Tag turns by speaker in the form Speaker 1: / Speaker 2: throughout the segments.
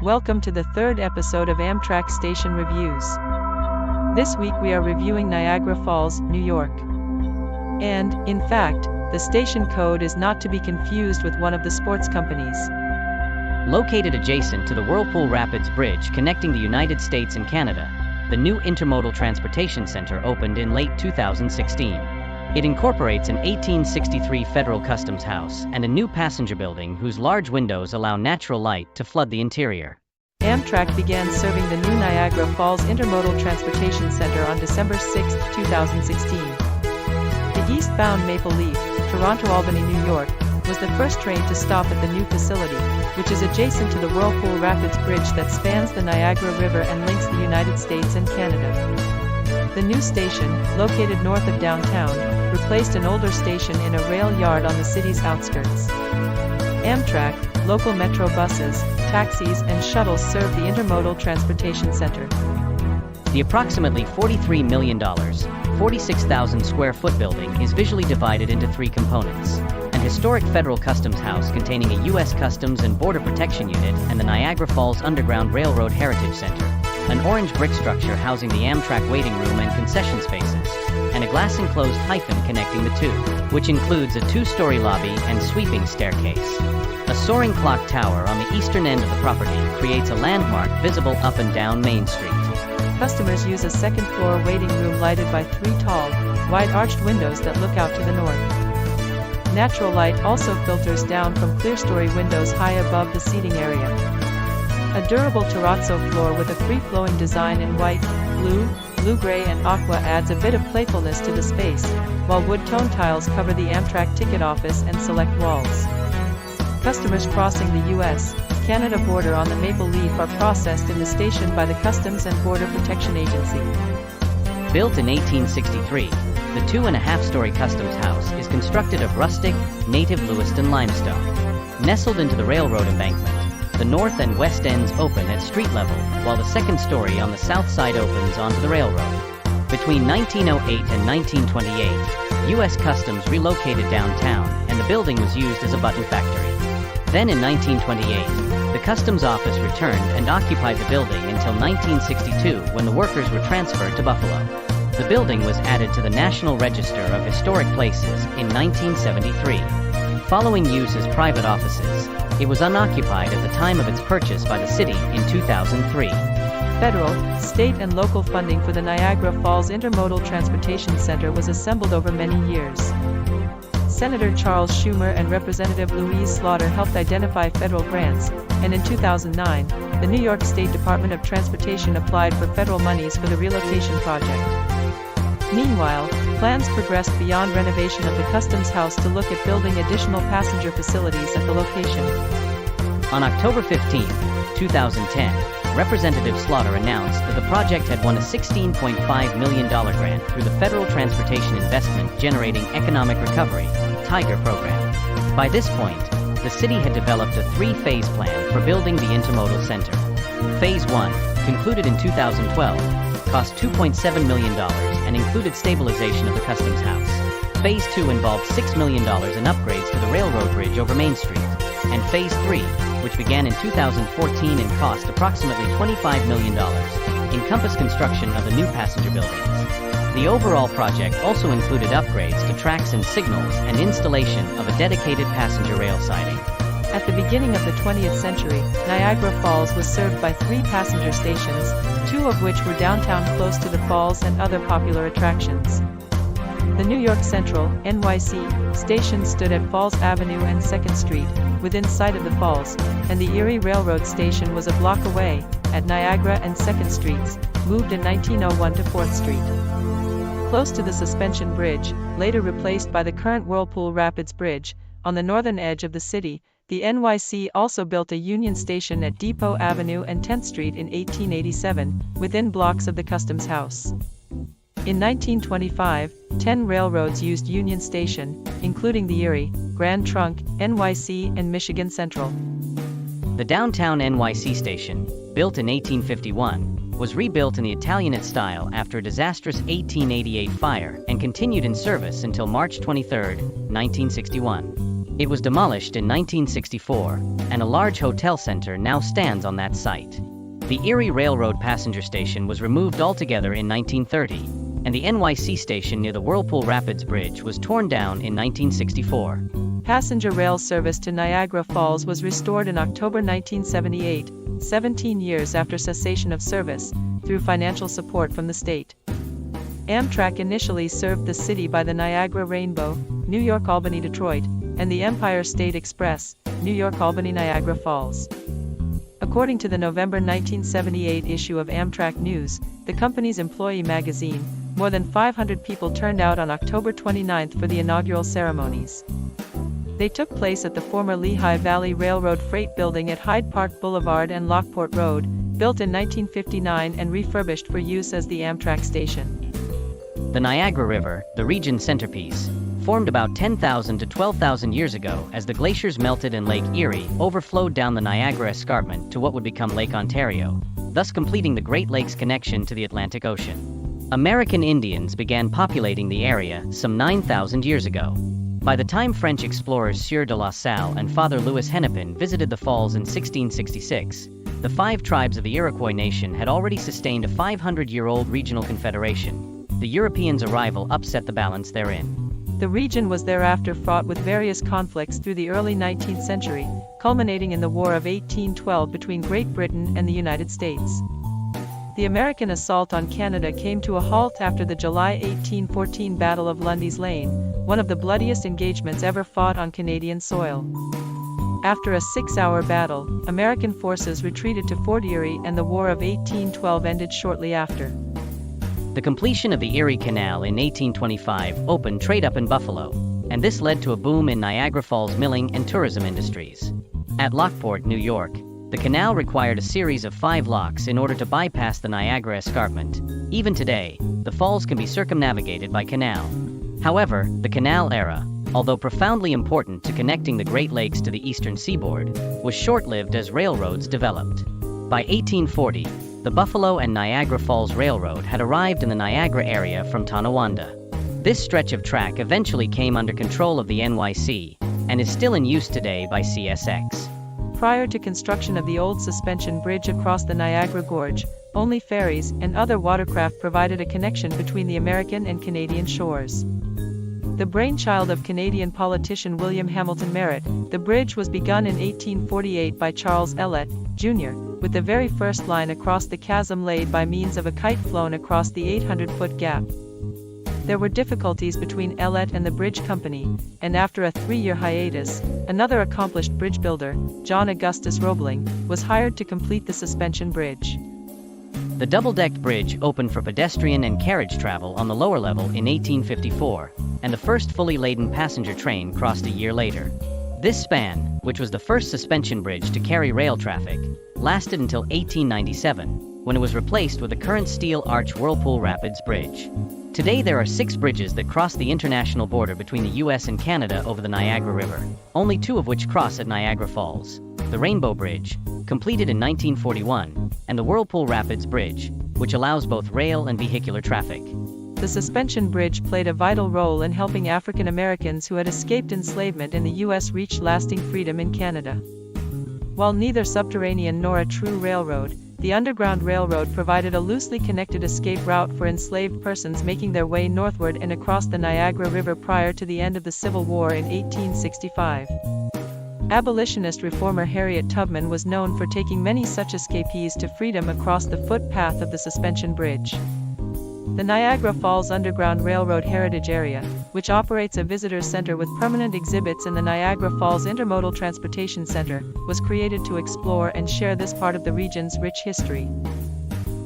Speaker 1: Welcome to the third episode of Amtrak Station Reviews. This week we are reviewing Niagara Falls, New York. And, in fact, the station code is not to be confused with one of the sports companies.
Speaker 2: Located adjacent to the Whirlpool Rapids Bridge connecting the United States and Canada, the new Intermodal Transportation Center opened in late 2016. It incorporates an 1863 Federal Customs House and a new passenger building whose large windows allow natural light to flood the interior.
Speaker 1: Amtrak began serving the new Niagara Falls Intermodal Transportation Center on December 6, 2016. The eastbound Maple Leaf, Toronto-Albany, New York, was the first train to stop at the new facility, which is adjacent to the Whirlpool Rapids Bridge that spans the Niagara River and links the United States and Canada. The new station, located north of downtown, replaced an older station in a rail yard on the city's outskirts. Amtrak, local metro buses, taxis and shuttles serve the Intermodal Transportation Center.
Speaker 2: The approximately $43 million, 46,000 square foot building is visually divided into three components: an historic Federal Customs House containing a U.S. Customs and Border Protection Unit and the Niagara Falls Underground Railroad Heritage Center, an orange brick structure housing the Amtrak waiting room and concession spaces, and a glass-enclosed hyphen connecting the two, which includes a two-story lobby and sweeping staircase. A soaring clock tower on the eastern end of the property creates a landmark visible up and down Main Street.
Speaker 1: Customers use a second-floor waiting room lighted by three tall, wide-arched windows that look out to the north. Natural light also filters down from clear-story windows high above the seating area. A durable terrazzo floor with a free-flowing design in white, blue-gray and aqua adds a bit of playfulness to the space, while wood-tone tiles cover the Amtrak ticket office and select walls. Customers crossing the U.S.-Canada border on the Maple Leaf are processed in the station by the Customs and Border Protection Agency.
Speaker 2: Built in 1863, the 2.5-story Customs House is constructed of rustic, native Lewiston limestone. Nestled into the railroad embankment, the north and west ends open at street level, while the second story on the south side opens onto the railroad. Between 1908 and 1928, U.S. Customs relocated downtown, and the building was used as a button factory. Then in 1928, the Customs Office returned and occupied the building until 1962, when the workers were transferred to Buffalo. The building was added to the National Register of Historic Places in 1973. Following use as private offices, it was unoccupied at the time of its purchase by the city in 2003.
Speaker 1: Federal, state and local funding for the Niagara Falls Intermodal Transportation Center was assembled over many years. Senator Charles Schumer and Representative Louise Slaughter helped identify federal grants, and in 2009, the New York State Department of Transportation applied for federal monies for the relocation project. Meanwhile, plans progressed beyond renovation of the Customs House to look at building additional passenger facilities at the location.
Speaker 2: On October 15, 2010, Representative Slaughter announced that the project had won a $16.5 million grant through the Federal Transportation Investment Generating Economic Recovery (TIGER) program. By this point, the city had developed a three-phase plan for building the Intermodal Center. Phase 1, concluded in 2012, cost $2.7 million and included stabilization of the Customs House. Phase 2 involved $6 million in upgrades to the railroad bridge over Main Street. And Phase 3, which began in 2014 and cost approximately $25 million, encompassed construction of the new passenger buildings. The overall project also included upgrades to tracks and signals and installation of a dedicated passenger rail siding.
Speaker 1: At the beginning of the 20th century, Niagara Falls was served by three passenger stations, two of which were downtown close to the falls and other popular attractions. The New York Central, NYC, station stood at Falls Avenue and 2nd Street, within sight of the falls, and the Erie Railroad Station was a block away, at Niagara and 2nd Streets, moved in 1901 to 4th Street. Close to the Suspension Bridge, later replaced by the current Whirlpool Rapids Bridge, on the northern edge of the city, the NYC also built a Union Station at Depot Avenue and 10th Street in 1887, within blocks of the Customs House. In 1925, 10 railroads used Union Station, including the Erie, Grand Trunk, NYC and Michigan Central.
Speaker 2: The downtown NYC station, built in 1851, was rebuilt in the Italianate style after a disastrous 1888 fire and continued in service until March 23, 1961. It was demolished in 1964, and a large hotel center now stands on that site. The Erie Railroad passenger station was removed altogether in 1930, and the NYC station near the Whirlpool Rapids Bridge was torn down in 1964.
Speaker 1: Passenger rail service to Niagara Falls was restored in October 1978, 17 years after cessation of service, through financial support from the state. Amtrak initially served the city by the Niagara Rainbow, New York Albany Detroit, and the Empire State Express, New York Albany Niagara Falls. According to the November 1978 issue of Amtrak News, the company's employee magazine, more than 500 people turned out on October 29 for the inaugural ceremonies. They took place at the former Lehigh Valley Railroad Freight Building at Hyde Park Boulevard and Lockport Road, built in 1959 and refurbished for use as the Amtrak station.
Speaker 2: The Niagara River, the region's centerpiece, formed about 10,000 to 12,000 years ago as the glaciers melted and Lake Erie overflowed down the Niagara Escarpment to what would become Lake Ontario, thus completing the Great Lakes connection to the Atlantic Ocean. American Indians began populating the area some 9,000 years ago. By the time French explorers Sieur de La Salle and Father Louis Hennepin visited the falls in 1666, the 5 tribes of the Iroquois nation had already sustained a 500-year-old regional confederation. The Europeans' arrival upset the balance therein.
Speaker 1: The region was thereafter fraught with various conflicts through the early 19th century, culminating in the War of 1812 between Great Britain and the United States. The American assault on Canada came to a halt after the July 1814 Battle of Lundy's Lane, one of the bloodiest engagements ever fought on Canadian soil. After a 6-hour battle, American forces retreated to Fort Erie and the War of 1812 ended shortly after.
Speaker 2: The completion of the Erie Canal in 1825 opened trade up in Buffalo, and this led to a boom in Niagara Falls milling and tourism industries. At Lockport, New York, the canal required a series of 5 locks in order to bypass the Niagara Escarpment. Even today, the falls can be circumnavigated by canal. However, the canal era, although profoundly important to connecting the Great Lakes to the eastern seaboard, was short-lived as railroads developed. By 1840, the Buffalo and Niagara Falls Railroad had arrived in the Niagara area from Tonawanda. This stretch of track eventually came under control of the NYC, and is still in use today by CSX.
Speaker 1: Prior to construction of the old suspension bridge across the Niagara Gorge, only ferries and other watercraft provided a connection between the American and Canadian shores. The brainchild of Canadian politician William Hamilton Merritt, the bridge was begun in 1848 by Charles Ellet, Jr., with the very first line across the chasm laid by means of a kite flown across the 800-foot gap. There were difficulties between Ellet and the bridge company, and after a 3-year hiatus, another accomplished bridge builder, John Augustus Roebling, was hired to complete the suspension bridge.
Speaker 2: The double-decked bridge opened for pedestrian and carriage travel on the lower level in 1854, and the first fully laden passenger train crossed a year later. This span, which was the first suspension bridge to carry rail traffic, lasted until 1897, when it was replaced with the current steel arch Whirlpool Rapids Bridge. Today there are 6 bridges that cross the international border between the US and Canada over the Niagara River, only 2 of which cross at Niagara Falls. The Rainbow Bridge, completed in 1941, and the Whirlpool Rapids Bridge, which allows both rail and vehicular traffic.
Speaker 1: The suspension bridge played a vital role in helping African Americans who had escaped enslavement in the U.S. reach lasting freedom in Canada. While neither subterranean nor a true railroad, the Underground Railroad provided a loosely connected escape route for enslaved persons making their way northward and across the Niagara River prior to the end of the Civil War in 1865. Abolitionist reformer Harriet Tubman was known for taking many such escapees to freedom across the footpath of the suspension bridge. The Niagara Falls Underground Railroad Heritage Area, which operates a visitor center with permanent exhibits in the Niagara Falls Intermodal Transportation Center, was created to explore and share this part of the region's rich history.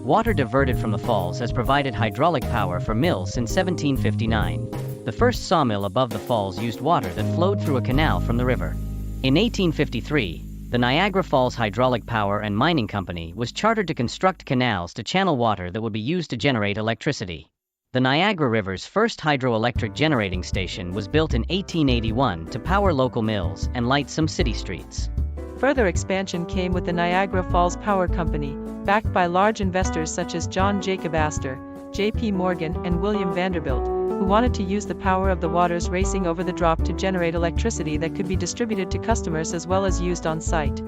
Speaker 2: Water diverted from the falls has provided hydraulic power for mills since 1759. The first sawmill above the falls used water that flowed through a canal from the river. In 1853, the Niagara Falls Hydraulic Power and Mining Company was chartered to construct canals to channel water that would be used to generate electricity. The Niagara River's first hydroelectric generating station was built in 1881 to power local mills and light some city streets.
Speaker 1: Further expansion came with the Niagara Falls Power Company, backed by large investors such as John Jacob Astor, J.P. Morgan, and William Vanderbilt, who wanted to use the power of the waters racing over the drop to generate electricity that could be distributed to customers as well as used on site.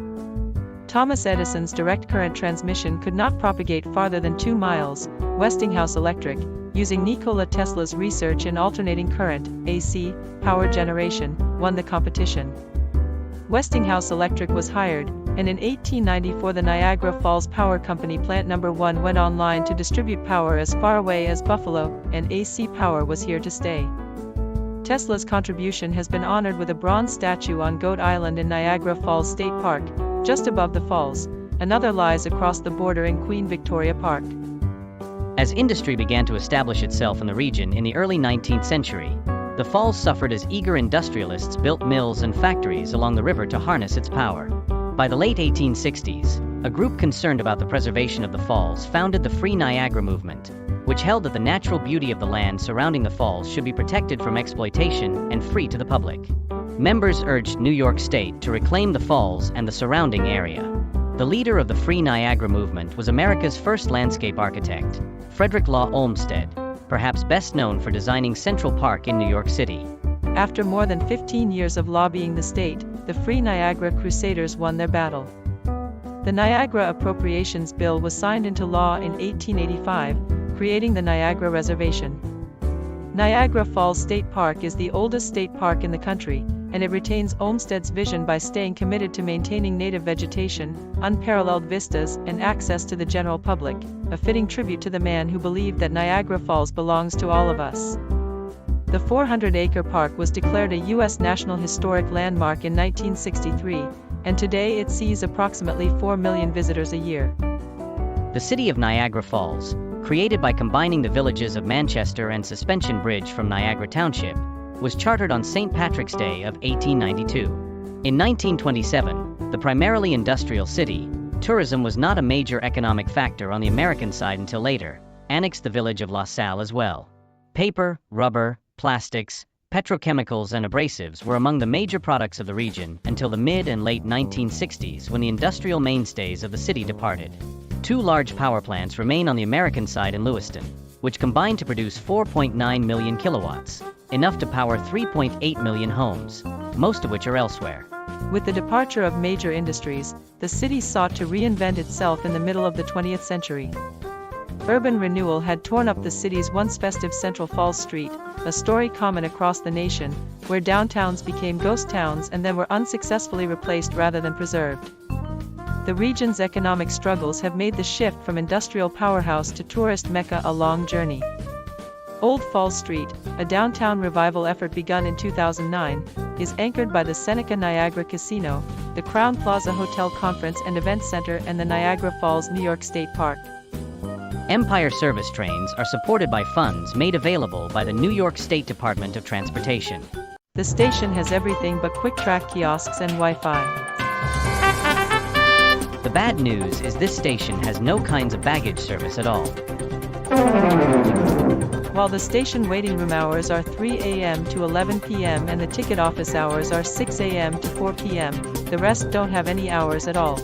Speaker 1: Thomas Edison's direct current transmission could not propagate farther than 2 miles. Westinghouse Electric, using Nikola Tesla's research in alternating current, AC, power generation, won the competition. Westinghouse Electric was hired, and in 1894 the Niagara Falls Power Company Plant No. 1 went online to distribute power as far away as Buffalo, and AC power was here to stay. Tesla's contribution has been honored with a bronze statue on Goat Island in Niagara Falls State Park, just above the falls. Another lies across the border in Queen Victoria Park.
Speaker 2: As industry began to establish itself in the region in the early 19th century, the falls suffered as eager industrialists built mills and factories along the river to harness its power. By the late 1860s, a group concerned about the preservation of the falls founded the Free Niagara movement, which held that the natural beauty of the land surrounding the falls should be protected from exploitation and free to the public. Members urged New York State to reclaim the falls and the surrounding area. The leader of the Free Niagara movement was America's first landscape architect, Frederick Law Olmsted, perhaps best known for designing Central Park in New York City.
Speaker 1: After more than 15 years of lobbying the state, the Free Niagara Crusaders won their battle. The Niagara Appropriations Bill was signed into law in 1885, creating the Niagara Reservation. Niagara Falls State Park is the oldest state park in the country, and it retains Olmsted's vision by staying committed to maintaining native vegetation, unparalleled vistas, and access to the general public, a fitting tribute to the man who believed that Niagara Falls belongs to all of us. The 400-acre park was declared a U.S. National Historic Landmark in 1963, and today it sees approximately 4 million visitors a year.
Speaker 2: The city of Niagara Falls, created by combining the villages of Manchester and Suspension Bridge from Niagara Township, was chartered on St. Patrick's Day of 1892. In 1927, the primarily industrial city, tourism was not a major economic factor on the American side until later, annexed the village of La Salle as well. Paper, rubber, plastics, petrochemicals and abrasives were among the major products of the region until the mid and late 1960s when the industrial mainstays of the city departed. 2 large power plants remain on the American side in Lewiston, which combine to produce 4.9 million kilowatts, enough to power 3.8 million homes, most of which are elsewhere.
Speaker 1: With the departure of major industries, the city sought to reinvent itself in the middle of the 20th century. Urban renewal had torn up the city's once festive Central Falls Street, a story common across the nation, where downtowns became ghost towns and then were unsuccessfully replaced rather than preserved. The region's economic struggles have made the shift from industrial powerhouse to tourist mecca a long journey. Old Falls Street, a downtown revival effort begun in 2009, is anchored by the Seneca Niagara Casino, the Crown Plaza Hotel Conference and Event Center and the Niagara Falls New York State Park.
Speaker 2: Empire Service trains are supported by funds made available by the New York State Department of Transportation.
Speaker 1: The station has everything but quick-track kiosks and Wi-Fi.
Speaker 2: The bad news is this station has no kinds of baggage service at all.
Speaker 1: While the station waiting room hours are 3 a.m. to 11 p.m. and the ticket office hours are 6 a.m. to 4 p.m., the rest don't have any hours at all.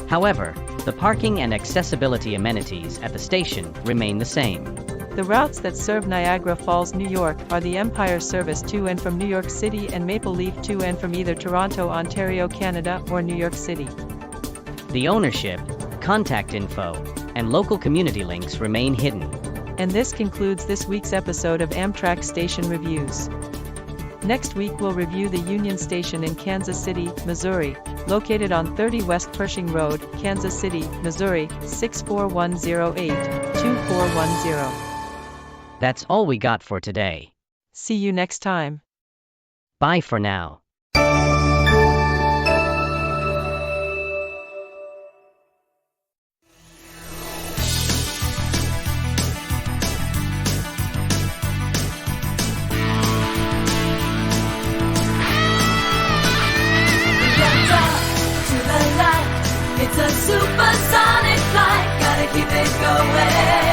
Speaker 2: However, the parking and accessibility amenities at the station remain the same.
Speaker 1: The routes that serve Niagara Falls, New York are the Empire Service to and from New York City and Maple Leaf to and from either Toronto, Ontario, Canada, or New York City.
Speaker 2: The ownership, contact info, and local community links remain hidden.
Speaker 1: And this concludes this week's episode of Amtrak Station Reviews. Next week we'll review the Union Station in Kansas City, Missouri, located on 30 West Pershing Road, Kansas City, Missouri, 64108-2410.
Speaker 2: That's all we got for today.
Speaker 1: See you next time.
Speaker 2: Bye for now.
Speaker 3: It's a supersonic flight, gotta keep it going.